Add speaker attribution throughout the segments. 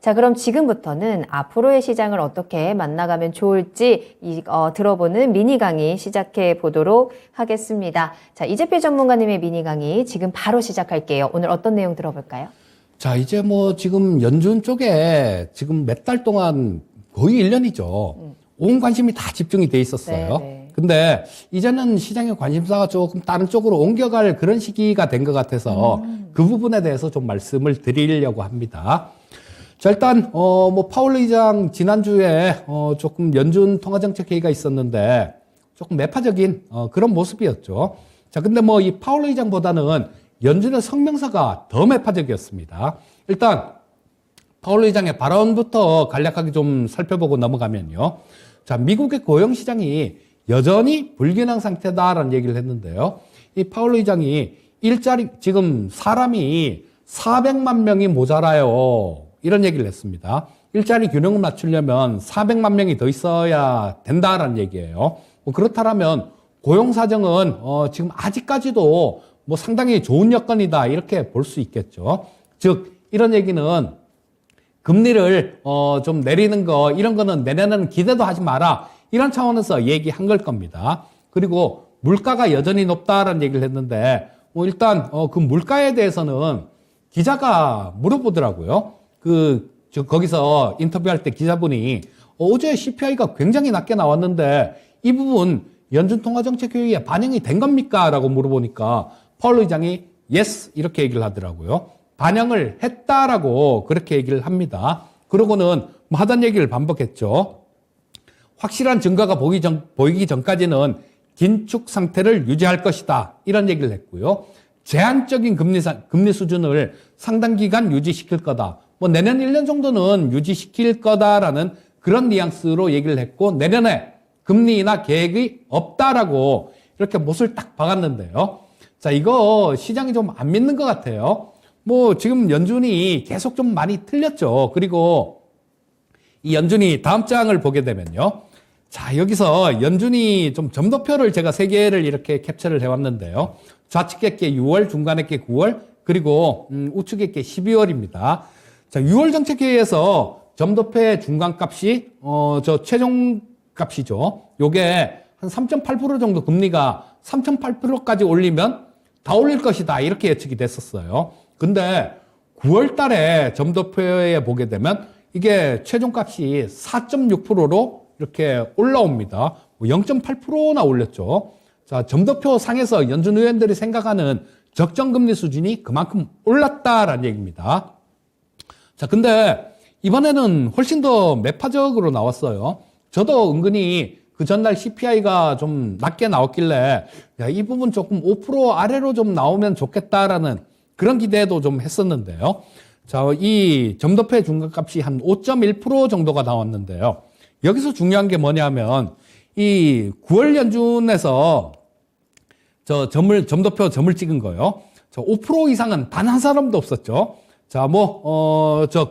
Speaker 1: 자, 그럼 지금부터는 앞으로의 시장을 어떻게 만나가면 좋을지 들어보는 미니 강의 시작해 보도록 하겠습니다. 자, 이재필 전문가님의 미니 강의 지금 바로 시작할게요. 오늘 어떤 내용 들어볼까요?
Speaker 2: 자, 이제 뭐 지금 연준 쪽에 지금 몇 달 동안 거의 1년이죠. 온 관심이 다 집중이 돼 있었어요.
Speaker 1: 네.
Speaker 2: 근데 이제는 시장의 관심사가 조금 다른 쪽으로 옮겨갈 그런 시기가 된 것 같아서 그 부분에 대해서 좀 말씀을 드리려고 합니다. 자, 일단 뭐 파월 의장 지난주에 조금 연준 통화정책회의가 있었는데 조금 매파적인 그런 모습이었죠. 자, 근데 뭐 이 파월 의장보다는 연준의 성명서가 더 매파적이었습니다. 일단 파월 의장의 발언부터 간략하게 좀 살펴보고 넘어가면요. 자, 미국의 고용시장이 여전히 불균형 상태다라는 얘기를 했는데요. 이 파월 의장이 지금 사람이 400만 명이 모자라요. 이런 얘기를 했습니다. 일자리 균형을 맞추려면 400만 명이 더 있어야 된다라는 얘기예요. 뭐 그렇다면 고용 사정은 지금 아직까지도 뭐 상당히 좋은 여건이다 이렇게 볼 수 있겠죠. 즉 이런 얘기는 금리를 좀 내리는 거 이런 거는 내년에는 기대도 하지 마라 이런 차원에서 얘기한 걸 겁니다. 그리고 물가가 여전히 높다라는 얘기를 했는데 뭐 일단 그 물가에 대해서는 기자가 물어보더라고요. 거기서 인터뷰할 때 기자분이 어제 CPI가 굉장히 낮게 나왔는데 이 부분 연준 통화정책회의에 반영이 된 겁니까? 라고 물어보니까 파월 의장이 yes 이렇게 얘기를 하더라고요. 반영을 했다라고 그렇게 얘기를 합니다. 그러고는 뭐 하던 얘기를 반복했죠. 확실한 증거가 보이기 전까지는 긴축 상태를 유지할 것이다. 이런 얘기를 했고요. 제한적인 금리 수준을 상당 기간 유지시킬 거다. 뭐 내년 1년 정도는 유지시킬 거다라는 그런 뉘앙스로 얘기를 했고 내년에 금리 인하 계획이 없다라고 이렇게 못을 딱 박았는데요. 자, 이거 시장이 좀 안 믿는 것 같아요. 뭐 지금 연준이 계속 좀 많이 틀렸죠. 그리고 이 연준이 다음 장을 보게 되면요. 자, 여기서 연준이 좀 점도표를 제가 3개를 이렇게 캡처를 해왔는데요. 좌측에 게 6월, 중간에 게 9월, 그리고 우측에 게 12월입니다. 자, 6월 정책회의에서 점도표의 중간값이 저 최종값이죠. 요게 한 3.8% 정도 금리가 3.8%까지 올리면 다 올릴 것이다 이렇게 예측이 됐었어요. 근데 9월 달에 점도표에 보게 되면 이게 최종값이 4.6%로 이렇게 올라옵니다. 0.8%나 올렸죠. 자, 점도표 상에서 연준 의원들이 생각하는 적정금리 수준이 그만큼 올랐다라는 얘기입니다. 자, 근데 이번에는 훨씬 더 매파적으로 나왔어요. 저도 은근히 그 전날 CPI가 좀 낮게 나왔길래 야, 이 부분 조금 5% 아래로 좀 나오면 좋겠다라는 그런 기대도 좀 했었는데요. 자, 이 점도표의 중간값이 한 5.1% 정도가 나왔는데요. 여기서 중요한 게 뭐냐면 이 9월 연준에서 점도표 점을 찍은 거요. 5% 이상은 단 한 사람도 없었죠. 자,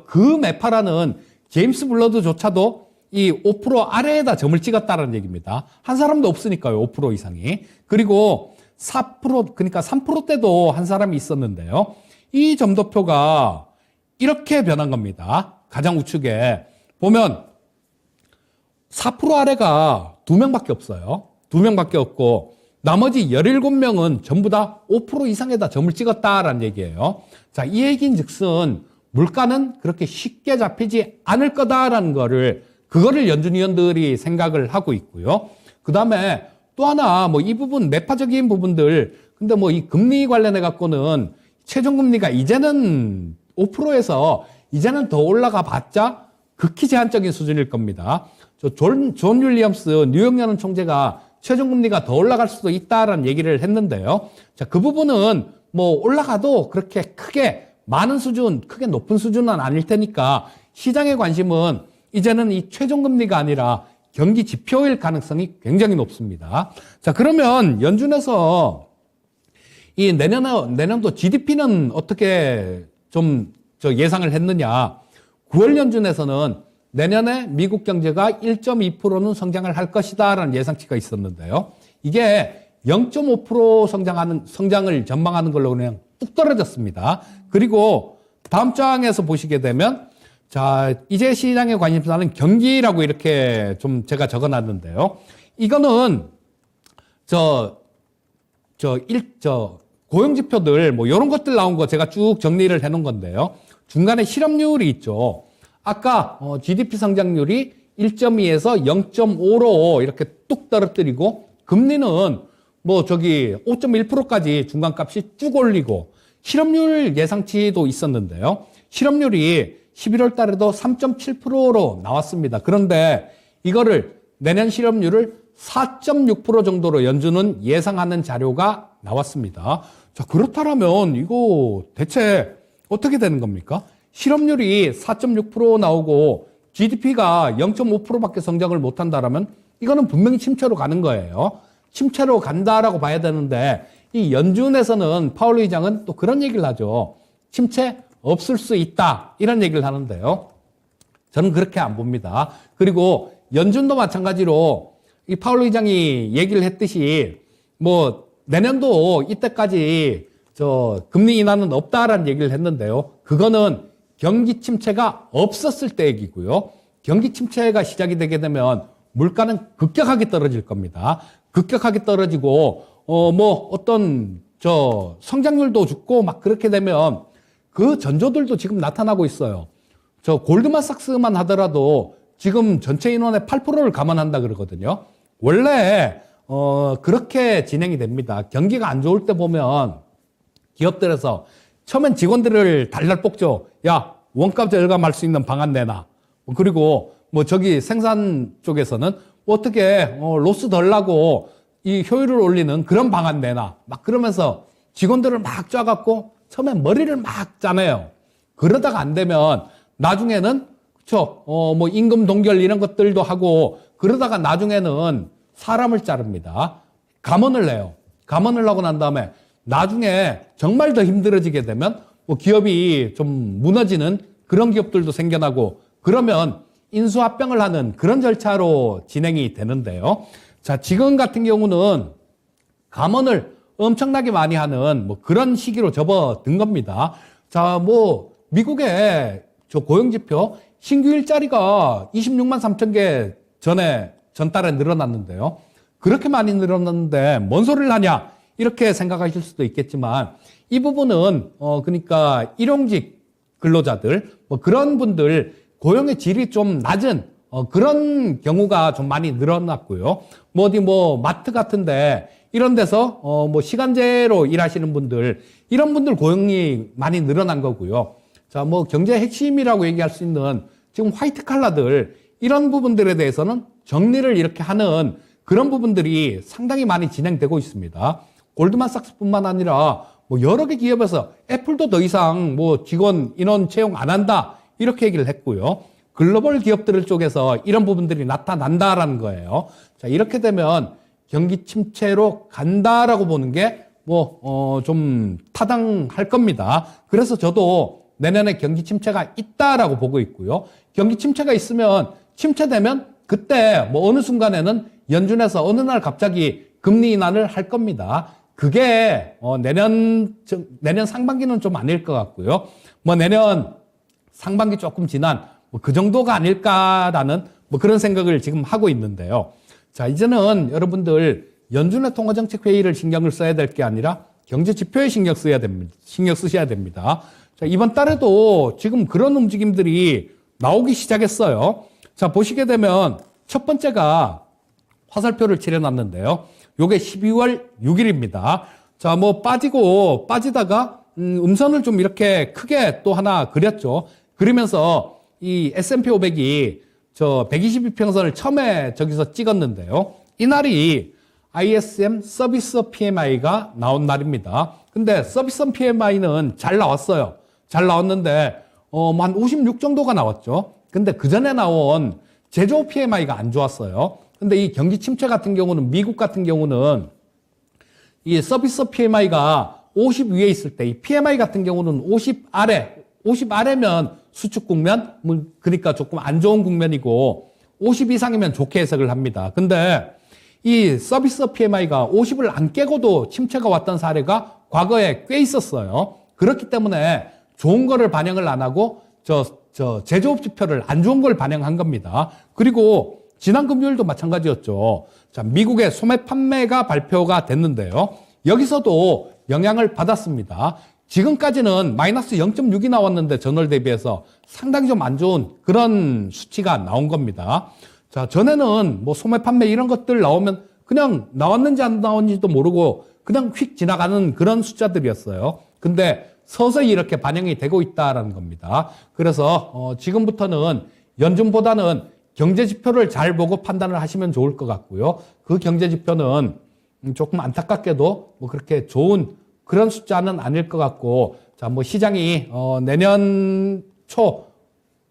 Speaker 2: 그 매파라는 제임스 블러드조차도 이 5% 아래에다 점을 찍었다는 얘기입니다. 한 사람도 없으니까요, 5% 이상이. 그리고 4%, 그러니까 3%대도 한 사람이 있었는데요. 이 점도표가 이렇게 변한 겁니다. 가장 우측에 보면 4% 아래가 2명밖에 없어요. 2명밖에 없고 나머지 17명은 전부 다 5% 이상에다 점을 찍었다라는 얘기예요. 자, 이 얘기인 즉슨 물가는 그렇게 쉽게 잡히지 않을 거다라는 그거를 연준 위원들이 생각을 하고 있고요. 그 다음에 또 하나 이 부분 매파적인 부분들 근데 이 금리 관련해 갖고는 최종금리가 이제는 5%에서 이제는 더 올라가 봤자 극히 제한적인 수준일 겁니다. 존 윌리엄스 뉴욕연은 총재가 최종금리가 더 올라갈 수도 있다라는 얘기를 했는데요. 자, 그 부분은 올라가도 그렇게 크게 많은 수준, 크게 높은 수준은 아닐 테니까 시장의 관심은 이제는 이 최종금리가 아니라 경기 지표일 가능성이 굉장히 높습니다. 자, 그러면 연준에서 이 내년도 GDP는 어떻게 좀 예상을 했느냐. 9월 연준에서는 내년에 미국 경제가 1.2%는 성장을 할 것이다라는 예상치가 있었는데요. 이게 0.5% 성장을 전망하는 걸로 그냥 뚝 떨어졌습니다. 그리고 다음 장에서 보시게 되면 자, 이제 시장의 관심사는 경기라고 이렇게 좀 제가 적어놨는데요. 이거는 고용지표들 뭐 이런 것들 나온 거 제가 쭉 정리를 해놓은 건데요. 중간에 실업률이 있죠. 아까 GDP 성장률이 1.2에서 0.5로 이렇게 뚝 떨어뜨리고 금리는 5.1%까지 중간값이 쭉 올리고 실업률 예상치도 있었는데요. 실업률이 11월 달에도 3.7%로 나왔습니다. 그런데 이거를 내년 실업률을 4.6% 정도로 연준은 예상하는 자료가 나왔습니다. 자, 그렇다면 이거 대체 어떻게 되는 겁니까? 실업률이 4.6% 나오고 GDP가 0.5%밖에 성장을 못한다라면 이거는 분명히 침체로 가는 거예요. 침체로 간다라고 봐야 되는데 이 연준에서는 파월 의장은 또 그런 얘기를 하죠. 침체 없을 수 있다 이런 얘기를 하는데요. 저는 그렇게 안 봅니다. 그리고 연준도 마찬가지로 이 파월 의장이 얘기를 했듯이 내년도 이때까지 금리 인하는 없다라는 얘기를 했는데요. 그거는 경기 침체가 없었을 때 얘기고요. 경기 침체가 시작이 되게 되면 물가는 급격하게 떨어질 겁니다. 급격하게 떨어지고 성장률도 죽고 막 그렇게 되면 그 전조들도 지금 나타나고 있어요. 골드만삭스만 하더라도 지금 전체 인원의 8%를 감안한다 그러거든요. 원래 그렇게 진행이 됩니다. 경기가 안 좋을 때 보면 기업들에서 처음엔 직원들을 달달 볶죠. 야, 원가 절감할 수 있는 방안 내놔. 그리고 생산 쪽에서는 어떻게 로스 덜 나고 이 효율을 올리는 그런 방안 내놔. 막 그러면서 직원들을 막 쪄갖고 처음엔 머리를 막 짜내요. 그러다가 안 되면 나중에는 임금 동결 이런 것들도 하고 그러다가 나중에는 사람을 자릅니다. 감원을 내요. 감원을 하고 난 다음에 나중에 정말 더 힘들어지게 되면 기업이 좀 무너지는 그런 기업들도 생겨나고 그러면 인수합병을 하는 그런 절차로 진행이 되는데요. 자, 지금 같은 경우는 감원을 엄청나게 많이 하는 그런 시기로 접어든 겁니다. 자, 미국의 고용지표 신규 일자리가 26만 3천 개 전달에 늘어났는데요. 그렇게 많이 늘어났는데 뭔 소리를 하냐 이렇게 생각하실 수도 있겠지만 이 부분은 그러니까 일용직 근로자들 그런 분들 고용의 질이 좀 낮은 그런 경우가 좀 많이 늘어났고요. 마트 같은데 이런 데서 시간제로 일하시는 분들 이런 분들 고용이 많이 늘어난 거고요. 자, 경제 핵심이라고 얘기할 수 있는 지금 화이트 칼라들 이런 부분들에 대해서는 정리를 이렇게 하는 그런 부분들이 상당히 많이 진행되고 있습니다. 골드만삭스뿐만 아니라 여러 개 기업에서 애플도 더 이상 직원 인원 채용 안 한다 이렇게 얘기를 했고요. 글로벌 기업들 쪽에서 이런 부분들이 나타난다라는 거예요. 자, 이렇게 되면 경기 침체로 간다라고 보는 게 좀 타당할 겁니다. 그래서 저도 내년에 경기 침체가 있다라고 보고 있고요. 경기 침체가 있으면 침체되면 그때 어느 순간에는 연준에서 어느 날 갑자기 금리 인하를 할 겁니다. 그게 내년 상반기는 좀 아닐 것 같고요. 내년 상반기 조금 지난 그 정도가 아닐까라는 그런 생각을 지금 하고 있는데요. 자, 이제는 여러분들 연준의 통화정책회의를 신경을 써야 될 게 아니라 경제지표에 신경 쓰셔야 됩니다. 자, 이번 달에도 지금 그런 움직임들이 나오기 시작했어요. 자, 보시게 되면 첫 번째가 화살표를 칠해놨는데요. 요게 12월 6일입니다. 자, 빠지다가 음선을 좀 이렇게 크게 또 하나 그렸죠. 그러면서 이 S&P 500이 122평선을 처음에 저기서 찍었는데요. 이날이 ISM 서비스 PMI가 나온 날입니다. 근데 서비스 PMI는 잘 나왔어요. 잘 나왔는데 한 56 정도가 나왔죠. 근데 그 전에 나온 제조업 PMI가 안 좋았어요. 근데 이 경기 침체 같은 경우는 미국 같은 경우는 이 서비스 PMI가 50 위에 있을 때 이 PMI 같은 경우는 50 아래면 수축 국면, 그러니까 조금 안 좋은 국면이고 50 이상이면 좋게 해석을 합니다. 근데 이 서비스 PMI가 50을 안 깨고도 침체가 왔던 사례가 과거에 꽤 있었어요. 그렇기 때문에 좋은 거를 반영을 안 하고 제조업 지표를 안 좋은 걸 반영한 겁니다. 그리고 지난 금요일도 마찬가지였죠. 자, 미국의 소매 판매가 발표가 됐는데요. 여기서도 영향을 받았습니다. 지금까지는 마이너스 0.6이 나왔는데 전월 대비해서 상당히 좀 안 좋은 그런 수치가 나온 겁니다. 자, 전에는 뭐 소매 판매 이런 것들 나오면 그냥 나왔는지 안 나왔는지도 모르고 그냥 휙 지나가는 그런 숫자들이었어요. 근데 서서히 이렇게 반영이 되고 있다라는 겁니다. 그래서 지금부터는 연준보다는 경제 지표를 잘 보고 판단을 하시면 좋을 것 같고요. 그 경제 지표는 조금 안타깝게도 뭐 그렇게 좋은 그런 숫자는 아닐 것 같고, 자, 뭐 시장이 내년 초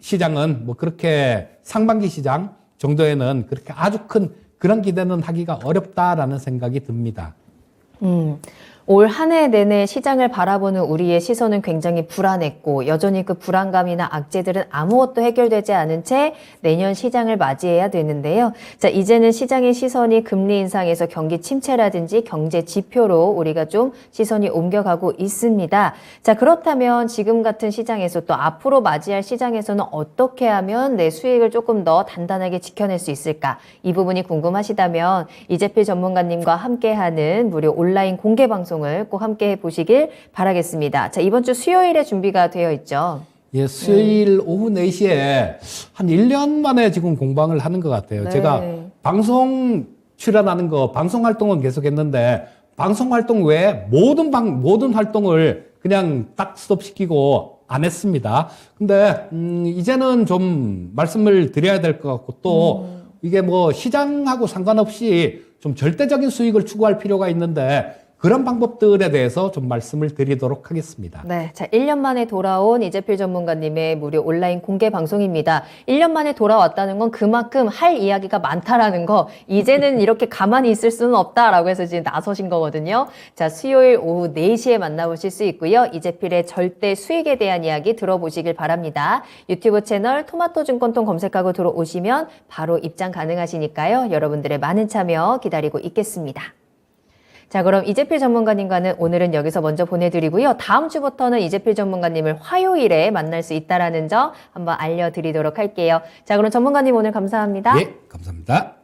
Speaker 2: 시장은 뭐 그렇게 상반기 시장 정도에는 그렇게 아주 큰 그런 기대는 하기가 어렵다라는 생각이 듭니다.
Speaker 1: 올 한 해 내내 시장을 바라보는 우리의 시선은 굉장히 불안했고 여전히 그 불안감이나 악재들은 아무것도 해결되지 않은 채 내년 시장을 맞이해야 되는데요. 자, 이제는 시장의 시선이 금리 인상에서 경기 침체라든지 경제 지표로 우리가 좀 시선이 옮겨가고 있습니다. 자, 그렇다면 지금 같은 시장에서 또 앞으로 맞이할 시장에서는 어떻게 하면 내 수익을 조금 더 단단하게 지켜낼 수 있을까? 이 부분이 궁금하시다면 이재필 전문가님과 함께하는 무료 온라인 공개 방송을 꼭 함께 보시길 바라겠습니다. 자, 이번 주 수요일에 준비가 되어 있죠.
Speaker 2: 예, 수요일 오후 4시에 한 1년 만에 지금 공방을 하는 것 같아요.
Speaker 1: 네.
Speaker 2: 제가 방송 출연하는 거, 방송 활동은 계속 했는데, 방송 활동 외에 모든 활동을 그냥 딱 스톱시키고 안 했습니다. 근데, 이제는 좀 말씀을 드려야 될 것 같고, 또, 이게 뭐 시장하고 상관없이 좀 절대적인 수익을 추구할 필요가 있는데, 그런 방법들에 대해서 좀 말씀을 드리도록 하겠습니다.
Speaker 1: 네, 자, 1년 만에 돌아온 이재필 전문가님의 무료 온라인 공개 방송입니다. 1년 만에 돌아왔다는 건 그만큼 할 이야기가 많다라는 거, 이제는 이렇게 가만히 있을 수는 없다라고 해서 지금 나서신 거거든요. 자, 수요일 오후 4시에 만나보실 수 있고요. 이재필의 절대 수익에 대한 이야기 들어보시길 바랍니다. 유튜브 채널 토마토 증권통 검색하고 들어오시면 바로 입장 가능하시니까요. 여러분들의 많은 참여 기다리고 있겠습니다. 자, 그럼 이재필 전문가님과는 오늘은 여기서 먼저 보내드리고요. 다음 주부터는 이재필 전문가님을 화요일에 만날 수 있다는 점 한번 알려드리도록 할게요. 자, 그럼 전문가님 오늘 감사합니다.
Speaker 2: 예, 감사합니다.